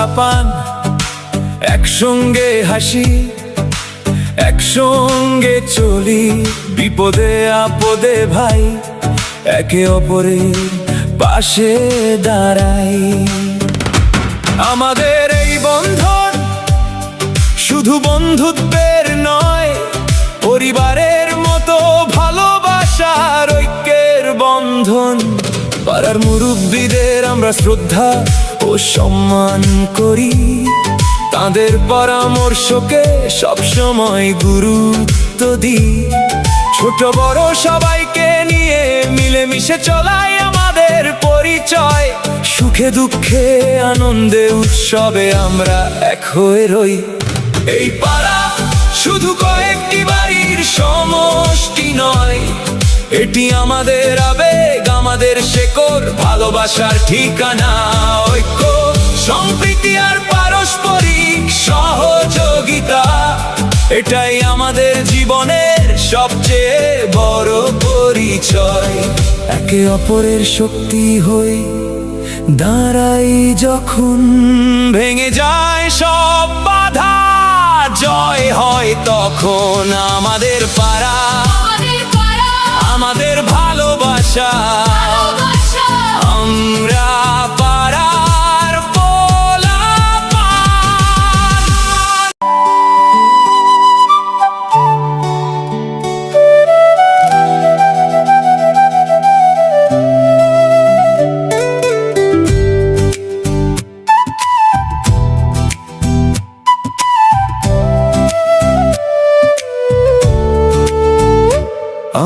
চা পান, একসঙ্গে হাসি, একসঙ্গে চলি, বিপদে আপদে ভাই একে অপরের পাশে দাঁড়াই। আমাদের এই বন্ধন শুধু বন্ধুত্বের নয়, পরিবারের মতো ভালোবাসার ঐক্যের বন্ধন। পাড়ার মুরব্বীদের আমরা শ্রদ্ধা ও সম্মান করি, তাদের পরামর্শকে সবসময় গুরুত্ব দিই। ছোট বড় সবাইকে নিয়ে মিলেমিশে চলাই আমাদের পরিচয়। সুখে দুঃখে আনন্দে উৎসবে আমরা এক হয়ে রই। এই পাড়া শুধু কয়েকটি বাড়ির সমষ্টি নয়, এটি আমাদের আবেগ, আমাদের শেকড়, ভালোবাসার ঠিকানা। ঐক্য, সম্প্রীতি আর পারস্পরিক সহযোগিতা, এটাই আমাদের জীবনের সবচেয়ে বড় পরিচয়। একে অপরের শক্তি হয়ে দাঁড়াই যখন, ভেঙে যায় সব বাধা, জয় হয় তখন আমাদের পাড়া, আমাদের ভালোবাসা। আমরা পাড়ার পোলাপান।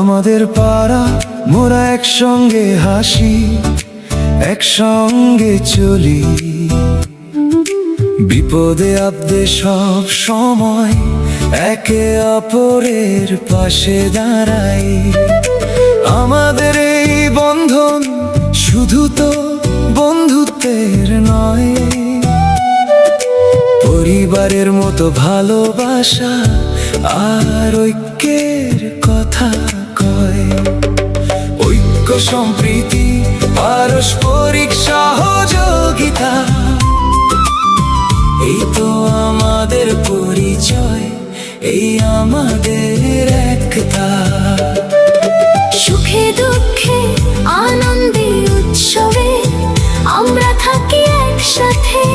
আমাদের পাড়া, মোরা একসঙ্গে হাসি, একসঙ্গে চলি, বিপদে আপদে সব সময় একে অপরের পাশে দাঁড়াই। আমাদের এই বন্ধন শুধু তো বন্ধুত্বের নয়, পরিবারের মতো ভালোবাসা আর ঐক্যের কথা কয়। ঐক্য, সম্প্রীতি, পারস্পরিক সহযোগিতা, এই তো আমাদের পরিচয়, এই আমাদের একতা। সুখে দুঃখে আনন্দে উৎসবে আমরা থাকি একসাথে।